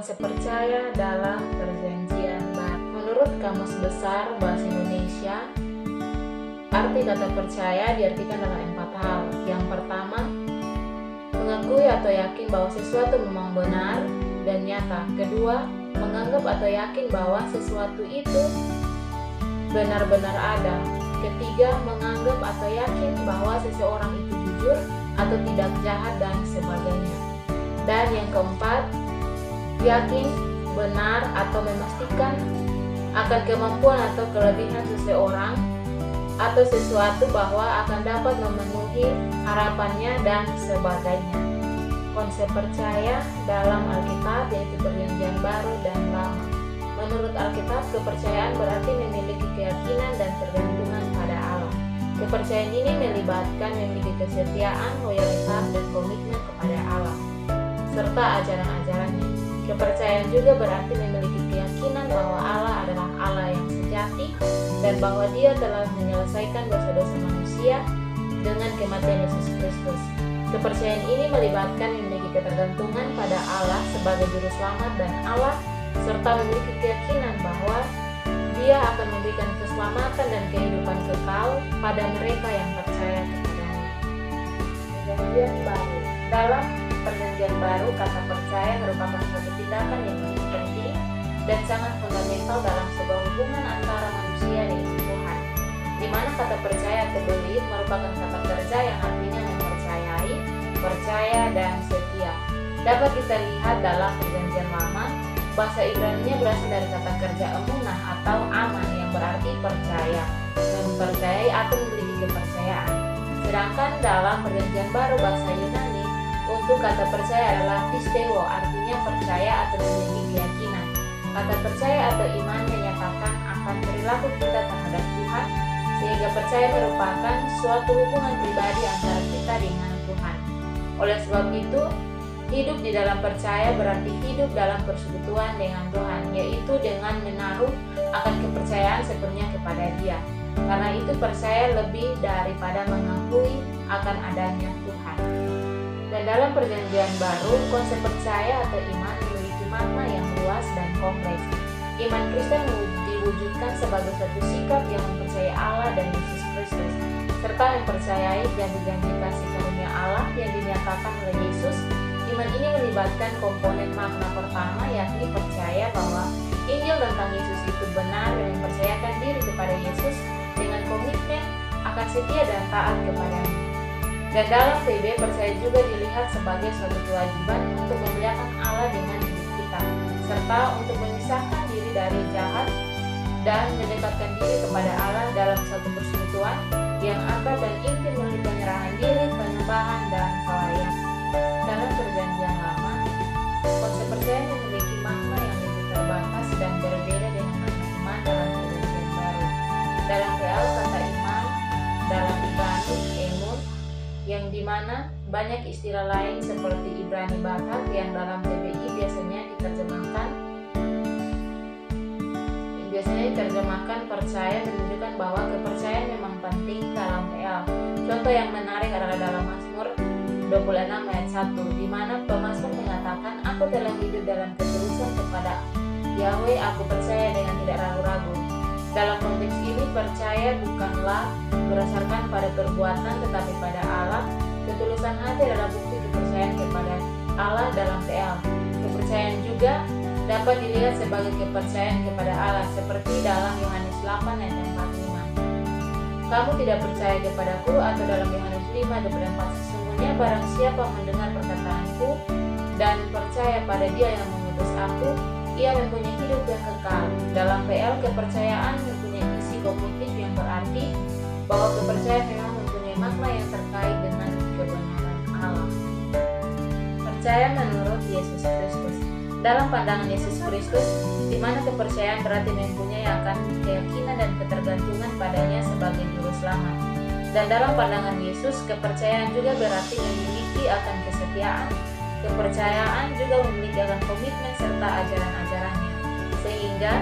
Konsep percaya dalam Perjanjian Baru. Menurut Kamus Besar Bahasa Indonesia, arti kata percaya diartikan dalam 4 hal. Yang pertama, mengakui atau yakin bahwa sesuatu memang benar dan nyata. Kedua, menganggap atau yakin bahwa sesuatu itu benar-benar ada. Ketiga, menganggap atau yakin bahwa seseorang itu jujur atau tidak jahat dan sebagainya. Dan yang keempat, yakin, benar atau memastikan akan kemampuan atau kelebihan seseorang atau sesuatu bahwa akan dapat memenuhi harapannya dan sebagainya. Konsep percaya dalam Alkitab yaitu Perjanjian Baru dan Lama. Menurut Alkitab, kepercayaan berarti memiliki keyakinan dan tergantungan pada Allah. Kepercayaan ini melibatkan memiliki kesetiaan, loyalitas, dan komitmen kepada Allah serta ajaran-ajarannya. Kepercayaan juga berarti memiliki keyakinan bahwa Allah adalah Allah yang sejati dan bahwa Dia telah menyelesaikan dosa-dosa manusia dengan kematian Yesus Kristus. Kepercayaan ini melibatkan memiliki ketergantungan pada Allah sebagai juru selamat dan Allah serta memiliki keyakinan bahwa Dia akan memberikan keselamatan dan kehidupan kekal pada mereka yang percaya kepadanya. Perjanjian Baru. Dalam Perjanjian Baru, kata percaya merupakan suatu tindakan yang begitu penting dan sangat fundamental dalam sebuah hubungan antara manusia dengan Tuhan, di mana kata percaya atau believe merupakan kata kerja yang artinya mempercayai, percaya, dan setia. Dapat kita lihat dalam Perjanjian Lama, bahasa Ibrani-nya berasal dari kata kerja emunah atau aman yang berarti percaya, mempercayai atau memiliki kepercayaan. Sedangkan dalam Perjanjian Baru, bahasa Yunani untuk kata percaya adalah pisteo, artinya percaya atau memiliki keyakinan. Kata percaya atau iman menyatakan akan perilaku kita terhadap Tuhan, sehingga percaya merupakan suatu hubungan pribadi antara kita dengan Tuhan. Oleh sebab itu, hidup di dalam percaya berarti hidup dalam persekutuan dengan Tuhan, yaitu dengan menaruh akan kepercayaan sepenuhnya kepada Dia. Karena itu percaya lebih daripada mengakui akan adanya Tuhan. Dan dalam Perjanjian Baru, konsep percaya atau iman memiliki makna yang luas dan kompleks. Iman Kristen diwujudkan sebagai suatu sikap yang mempercayai Allah dan Yesus Kristus, serta mempercayai janji-janji kasih karunia Allah yang dinyatakan oleh Yesus. Iman ini melibatkan komponen makna pertama, yakni percaya bahwa Injil tentang Yesus itu benar dan mempercayakan diri kepada Yesus dengan komitmen akan setia dan taat kepadanya. Dan dalam PB, percaya juga dilihat sebagai suatu kewajiban untuk memuliakan Allah dengan hidup kita, serta untuk memisahkan diri dari jahat dan mendekatkan diri kepada Allah dalam suatu persekutuan yang akar dan inti melalui penyerahan diri, penyembahan, dan pelayanan. Dalam Perjanjian Lama, konsep percaya memiliki makna yang lebih terbatas dan berbeda dengan makna iman dalam Perjanjian Baru. Dalam PA, kata iman dalam Ibrani emun, yang dimana banyak istilah lain seperti Ibrani Batak yang dalam TBI biasanya diterjemahkan percaya, menunjukkan bahwa kepercayaan memang penting dalam PL. Contoh yang menarik adalah dalam Mazmur 26 ayat 1, di mana pemazmur mengatakan, "Aku telah hidup dalam ketulusan kepada Yahweh, aku percaya dengan tidak ragu-ragu." Dalam konteks ini, percaya bukanlah berdasarkan pada perbuatan tetapi pada Allah. Ketulusan hati adalah bukti kepercayaan kepada Allah dalam PL. Kepercayaan juga dapat dilihat sebagai kepercayaan kepada Allah, seperti dalam Yohanes 8 ayat 45. "Kamu tidak percaya kepadaku," atau dalam Yohanes 5 ayat 4, "Sesungguhnya barang siapa mendengar perkataanku dan percaya pada Dia yang mengutus aku, ia mempunyai hidup yang kekal." Dalam PL, kepercayaan mempunyai isi kognitif yang berarti bahwa kepercayaan memang mempunyai makna yang terkait dengan kebenaran Allah. Percaya menurut Yesus Kristus. Dalam pandangan Yesus Kristus, di mana kepercayaan berarti mempunyai akan keyakinan dan ketergantungan padanya sebagai juru selamat. Dan dalam pandangan Yesus, kepercayaan juga berarti memiliki akan kesetiaan. Kepercayaan juga memiliki akan komitmen serta ajaran-ajarannya. Sehingga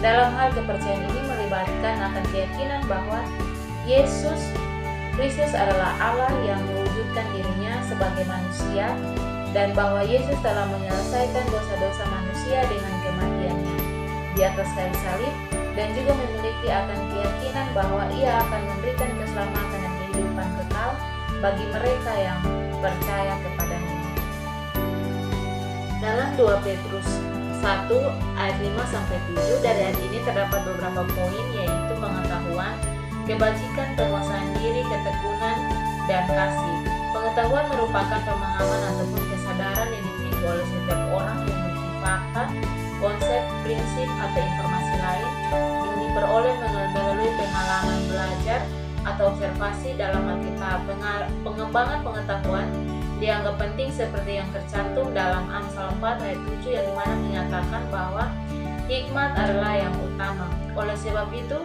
dalam hal kepercayaan ini melibatkan akan keyakinan bahwa Yesus Kristus adalah Allah yang mewujudkan dirinya sebagai manusia dan bahwa Yesus telah menyelesaikan dosa-dosa manusia dengan kematiannya di atas kayu salib, dan juga memiliki akan keyakinan bahwa Ia akan memberikan keselamatan dan kehidupan kekal bagi mereka yang percaya kepadanya. Dalam 2 Petrus 1 ayat 5-7, dari ayat ini terdapat beberapa poin, yaitu pengetahuan, kebajikan, penguasaan diri, ketekunan, dan kasih. Pengetahuan merupakan pemahaman ataupun kesadaran yang dimiliki oleh setiap orang yang memiliki fakta, konsep, prinsip, atau informasi lain yang diperoleh melalui pengalaman belajar atau observasi dalam Alkitab. Pengembangan pengetahuan dianggap penting seperti yang tercantum dalam Amsal 4 ayat 7 yang dimana menyatakan bahwa hikmat adalah yang utama. Oleh sebab itu,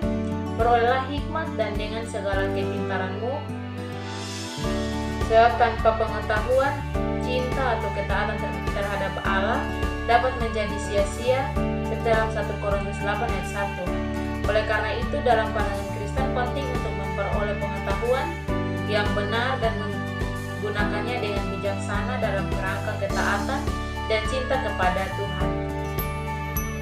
perolehlah hikmat dan dengan segala kepintaranmu, sebab tanpa pengetahuan, cinta atau ketaatan terhadap Allah dapat menjadi sia-sia, dalam 1 Korintus 8 ayat 1. Oleh karena itu, dalam pandangan Kristen penting untuk memperoleh pengetahuan yang benar dan menggunakannya dengan bijaksana dalam kerangka ketaatan dan cinta kepada Tuhan.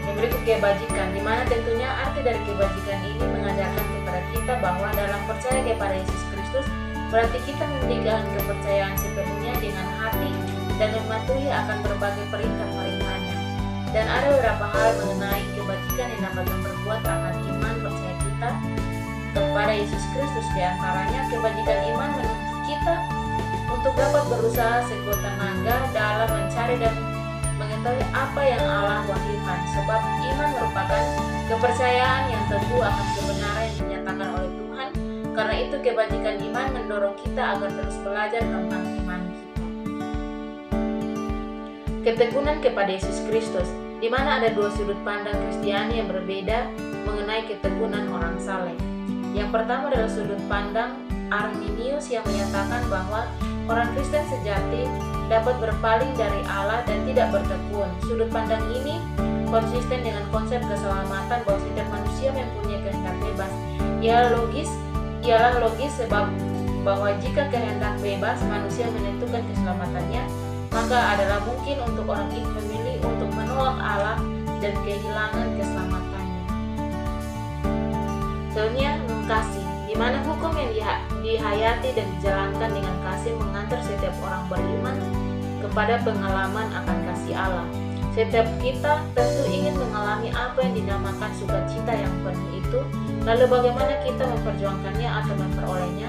Yang berikut kebajikan, di mana tentunya arti dari kebajikan ini mengajarkan kepada kita bahwa dalam percaya kepada Yesus Kristus berarti kita memiliki kepercayaan sepenuhnya dengan hati dan mematuhi akan berbagai perintah-perintahnya. Dan ada beberapa hal mengenai kebajikan yang dapat memperkuat akan iman percaya kita kepada Yesus Kristus. Di antaranya, kebajikan iman menuntut kita untuk dapat berusaha sekuat tenaga dalam mencari dan mengetahui apa yang Allah wahyukan, sebab iman merupakan kepercayaan yang teguh akan kebenaran yang dinyatakan oleh Tuhan. Karena itu, kebajikan iman mendorong kita agar terus belajar tentang iman kita. Ketekunan kepada Yesus Kristus, di mana ada dua sudut pandang Kristiani yang berbeda mengenai ketekunan orang saleh. Yang pertama adalah sudut pandang Arminius yang menyatakan bahwa orang Kristen sejati dapat berpaling dari Allah dan tidak bertekun. Sudut pandang ini konsisten dengan konsep keselamatan bahwa setiap manusia mempunyai kehendak bebas. Ialah logis sebab bahwa jika kehendak bebas manusia menentukan keselamatannya, maka adalah mungkin untuk orang itu memilih untuk menolak Allah dan kehilangan keselamatannya. Selanjutnya, kasih, di mana hukum yang dihayati dan dijalankan dengan kasih mengantar setiap orang beriman kepada pengalaman akan kasih Allah. Setiap kita tentu ingin mengalami apa yang dinamakan sukacita yang penuh itu. Lalu bagaimana kita memperjuangkannya atau memperolehnya?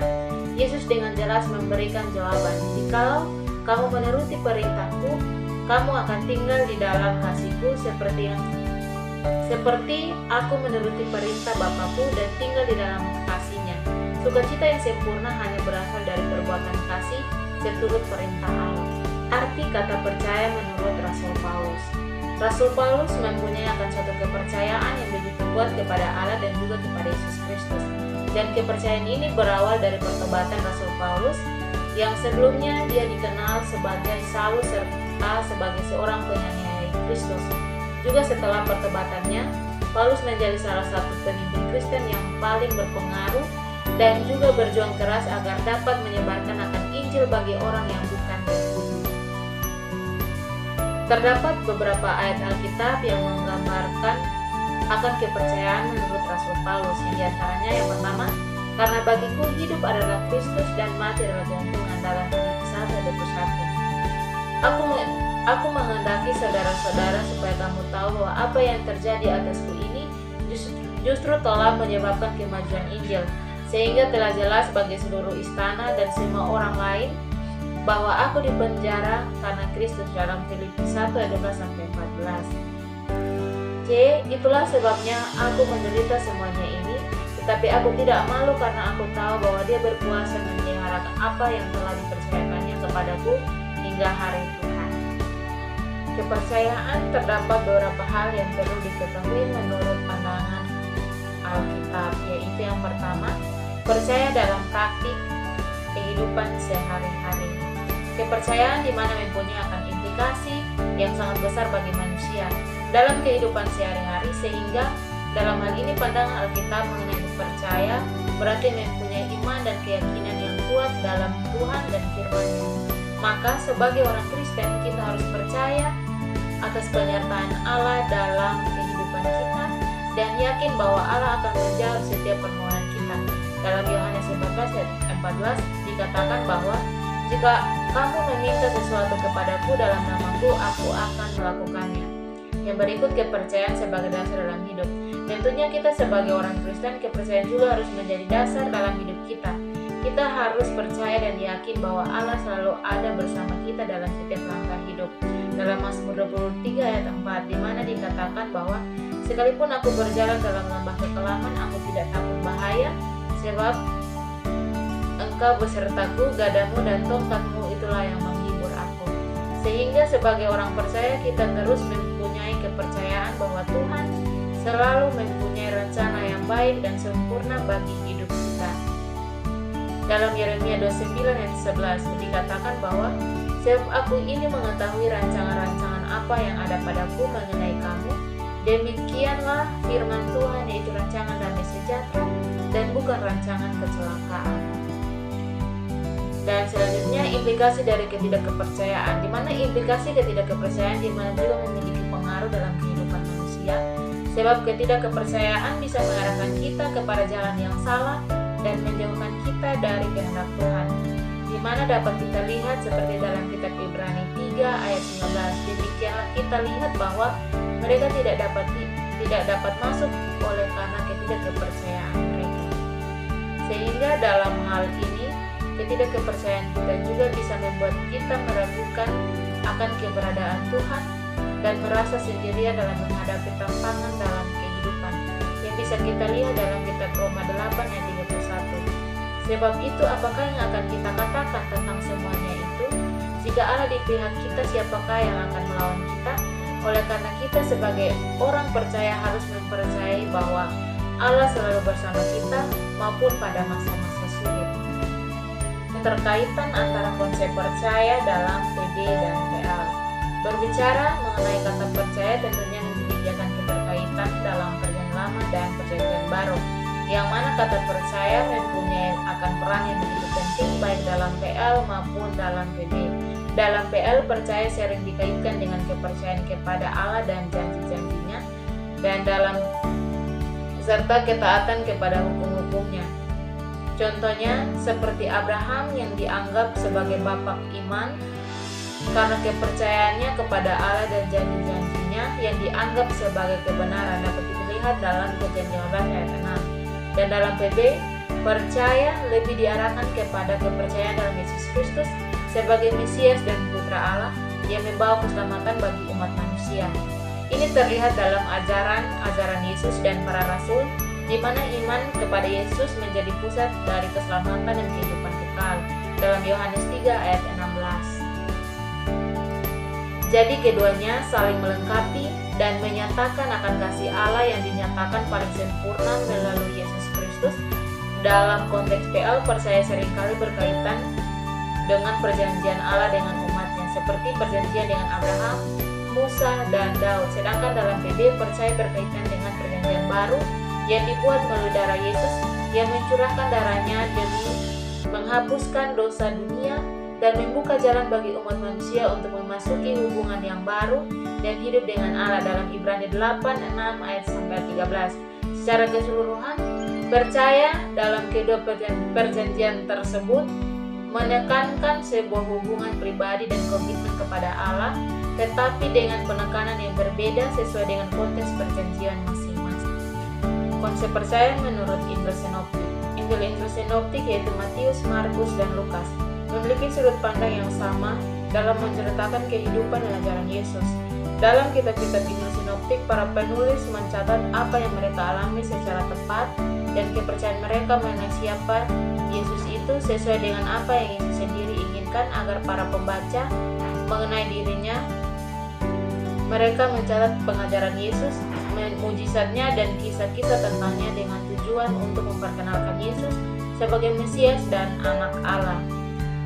Yesus dengan jelas memberikan jawaban. Jikalau kamu menuruti perintahku, kamu akan tinggal di dalam kasihku seperti aku menuruti perintah Bapakku dan tinggal di dalam kasihnya. Sukacita yang sempurna hanya berasal dari perbuatan kasih seturut perintah Allah. Arti kata percaya menurut Rasul Paulus. Rasul Paulus mempunyai akan suatu kepercayaan yang begitu kuat kepada Allah dan juga kepada Yesus Kristus. Dan kepercayaan ini berawal dari pertobatan Rasul Paulus yang sebelumnya dia dikenal sebagai Saulus serta sebagai seorang penganiaya Kristus. Juga setelah pertobatannya, Paulus menjadi salah satu pemimpin Kristen yang paling berpengaruh dan juga berjuang keras agar dapat menyebarkan akan Injil bagi orang yang bukan Yahudi. Terdapat beberapa ayat Alkitab yang menggambarkan akan kepercayaan menurut Rasul Paulus, yang diantaranya yang pertama, karena bagiku hidup adalah Kristus dan mati adalah keuntungan, dalam Filipi 1:21. Aku menghendaki saudara-saudara supaya kamu tahu bahwa apa yang terjadi atasku ini justru telah menyebabkan kemajuan Injil, sehingga telah jelas bagi seluruh istana dan semua orang lain bahwa aku dipenjara karena Kristus, dalam Filipi 1:12-14. C. Itulah sebabnya aku menderita semuanya ini, tetapi aku tidak malu karena aku tahu bahwa Dia berkuasa memelihara apa yang telah dipercayakannya kepadaku hingga hari Tuhan. Kepercayaan terdapat beberapa hal yang perlu diketahui menurut pandangan Alkitab, yaitu yang pertama, percaya dalam praktik kehidupan sehari-hari. Kepercayaan di mana mempunyai akan implikasi yang sangat besar bagi manusia dalam kehidupan sehari-hari, sehingga dalam hal ini pandangan Alkitab mengenai percaya berarti mempunyai iman dan keyakinan yang kuat dalam Tuhan dan firman-Nya. Maka sebagai orang Kristen Kristen, kita harus percaya atas penyertaan Allah dalam kehidupan kita dan yakin bahwa Allah akan menjawab setiap permohonan kita. Dalam Yohanes 14 ayat 14 dikatakan bahwa jika kamu meminta sesuatu kepadaku dalam namaku, aku akan melakukannya. Yang berikut kepercayaan sebagai dasar dalam hidup. Tentunya kita sebagai orang Kristen, kepercayaan juga harus menjadi dasar dalam hidup kita. Kita harus percaya dan yakin bahwa Allah selalu ada bersama kita dalam setiap langkah hidup. Dalam Mazmur 23 ayat 4, di mana dikatakan bahwa sekalipun aku berjalan dalam lembah kekelaman, aku tidak takut bahaya, sebab Engkau besertaku, gadamu dan tongkatmu itulah yang menghibur aku. Sehingga sebagai orang percaya kita terus mempunyai kepercayaan bahwa Tuhan selalu mempunyai rencana yang baik dan sempurna bagi hidup kita. Dalam Yeremia 29 ayat 11 dikatakan bahwa sebab aku ini mengetahui rancangan-rancangan apa yang ada padaku mengenai kamu, demikianlah firman Tuhan, yaitu rancangan damai sejahtera dan bukan rancangan kecelakaan. Dan selanjutnya implikasi dari ketidakkepercayaan, di mana implikasi ketidakkepercayaan di mana juga memiliki pengaruh dalam kehidupan manusia. Sebab ketidakkepercayaan bisa mengarahkan kita kepada jalan yang salah dan menjauhkan kita dari kehendak Tuhan. Di mana dapat kita lihat seperti dalam kitab Ibrani 3 ayat 19. Demikianlah kita lihat bahwa mereka tidak dapat masuk oleh karena ketidakkepercayaan mereka. Sehingga dalam hal ini ketidakkepercayaan kita juga bisa membuat kita meragukan akan keberadaan Tuhan dan merasa sendirian dalam menghadapi tantangan dalam kehidupan yang bisa kita lihat dalam kitab Roma 8 ayat 31. Sebab itu apakah yang akan kita katakan tentang semuanya itu? Jika Allah di pihak kita, siapakah yang akan melawan kita? Oleh karena kita sebagai orang percaya harus mempercayai bahwa Allah selalu bersama kita maupun pada masa-masa sulit. Keterkaitan antara konsep percaya dalam PD dan PL. Berbicara mengenai kata percaya tentunya menyediakan keterkaitan dalam Perjanjian Lama dan Perjanjian Baru, yang mana kata percaya mempunyai akan peran yang begitu penting baik dalam PL maupun dalam PD. Dalam PL, percaya sering dikaitkan dengan kepercayaan kepada Allah dan janji-janjinya, dan dalam serta ketaatan kepada hukum-hukumnya. Contohnya seperti Abraham yang dianggap sebagai bapak iman karena kepercayaannya kepada Allah dan janji-janjinya yang dianggap sebagai kebenaran, dapat dilihat dalam Kejadian 15 ayat 6. Dan dalam PB, percaya lebih diarahkan kepada kepercayaan dalam Yesus Kristus sebagai Mesias dan Putra Allah yang membawa keselamatan bagi umat manusia. Ini terlihat dalam ajaran Yesus dan para rasul, di mana iman kepada Yesus menjadi pusat dari keselamatan dan kehidupan kekal. Dalam Yohanes 3 ayat 16. Jadi keduanya saling melengkapi dan menyatakan akan kasih Allah yang dinyatakan paling sempurna melalui Yesus Kristus. Dalam konteks PL, percaya seringkali berkaitan dengan perjanjian Allah dengan umatnya, seperti perjanjian dengan Abraham, Musa, dan Daud. Sedangkan dalam PB, percaya berkaitan dengan perjanjian baru yang dibuat melalui darah Yesus yang mencurahkan darahnya demi menghapuskan dosa dunia dan membuka jalan bagi umat manusia untuk memasuki hubungan yang baru dan hidup dengan Allah. Dalam Ibrani 8, 6 ayat sampai 13. Secara keseluruhan, percaya dalam kedua perjanjian tersebut menekankan sebuah hubungan pribadi dan komitmen kepada Allah, tetapi dengan penekanan yang berbeda sesuai dengan konteks perjanjian masing-masing. Konsep percaya menurut Injil Sinoptik. Injil Sinoptik yaitu Matius, Markus, dan Lukas memiliki sudut pandang yang sama dalam menceritakan kehidupan dan ajaran Yesus. Dalam kitab-kitab Injil Sinoptik, para penulis mencatat apa yang mereka alami secara tepat dan kepercayaan mereka mengenai siapa Yesus itu sesuai dengan apa yang Yesus sendiri inginkan agar para pembaca mengenai dirinya. Mereka mencatat pengajaran Yesus, mujizatnya, dan kisah-kisah tentangnya dengan tujuan untuk memperkenalkan Yesus sebagai Mesias dan anak Allah.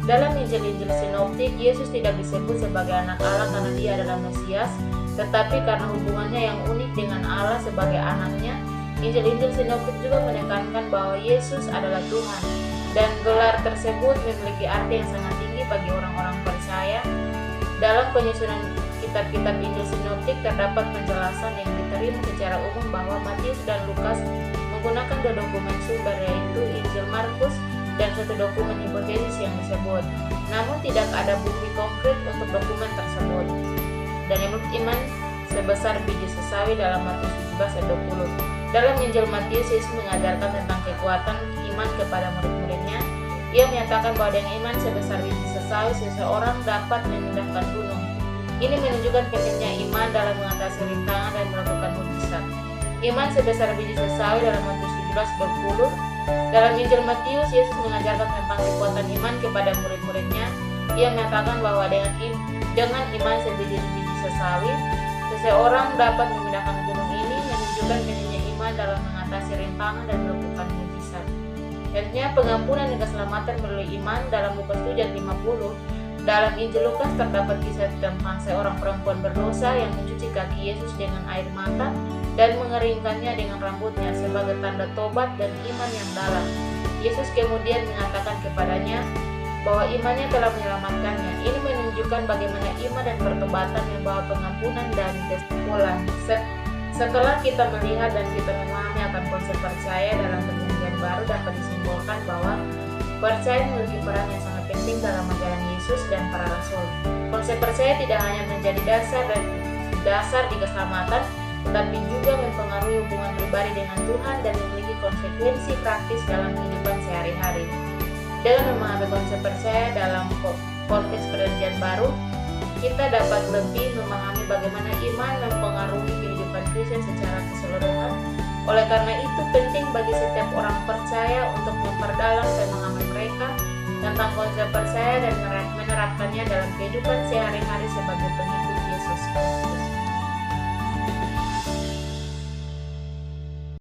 Dalam Injil-Injil Sinoptik, Yesus tidak disebut sebagai anak Allah karena dia adalah Mesias, tetapi karena hubungannya yang unik dengan Allah sebagai anaknya. Injil-Injil Sinoptik juga menekankan bahwa Yesus adalah Tuhan, dan gelar tersebut memiliki arti yang sangat tinggi bagi orang-orang percaya. Dalam penyusunan kitab-kitab Injil sinoptik terdapat penjelasan yang diterima secara umum bahwa Matius dan Lukas menggunakan dua dokumen sumber, yaitu Injil Markus dan satu dokumen hipotesis yang disebut. Namun tidak ada bukti konkret untuk dokumen tersebut. Dan yang menurut iman sebesar biji sesawi dalam Matius 17 ayat 20. Dalam Injil Matius, Yesus mengajarkan tentang kekuatan iman kepada murid-muridnya. Ia menyatakan bahwa dengan iman sebesar biji sesawi seseorang dapat memindahkan gunung. Ini menunjukkan pentingnya iman dalam mengatasi rintangan dan melakukan mujizat. Iman sebesar biji sesawi dalam Matius 17:20. Dalam Injil Matius, Yesus mengajarkan tentang kekuatan iman kepada murid-muridnya. Ia menyatakan bahwa dengan iman sebiji sesawi, seseorang dapat memindahkan gunung. Ini menunjukkan pentingnya iman dalam mengatasi rintangan dan melakukan mujizat. Selanjutnya, pengampunan dan keselamatan melalui iman dalam Lukas 7:50. Dalam Injil Lukas terdapat kisah tentang seorang perempuan berdosa yang mencuci kaki Yesus dengan air mata dan mengeringkannya dengan rambutnya sebagai tanda tobat dan iman yang dalam. Yesus kemudian mengatakan kepadanya bahwa imannya telah menyelamatkannya. Ini menunjukkan bagaimana iman dan pertobatan membawa pengampunan dan kesimpulan. Setelah kita melihat dan kita memahami akan konsep percaya dalam Perjanjian Baru, dapat disimpulkan bahwa percaya memiliki peran yang sangat penting dalam ajaran Yesus dan para rasul. Konsep percaya tidak hanya menjadi dasar di keselamatan, tetapi juga mempengaruhi hubungan pribadi dengan Tuhan dan memiliki konsekuensi praktis dalam kehidupan sehari-hari. Dengan memahami konsep percaya dalam konteks Perjanjian Baru, kita dapat lebih memahami bagaimana iman mempengaruhi kehidupan Kristen secara keseluruhan. Oleh karena itu, penting bagi setiap orang percaya untuk memperdalam pemahaman mereka tentang konsep percaya dan menerapkannya dalam kehidupan sehari-hari sebagai pengikut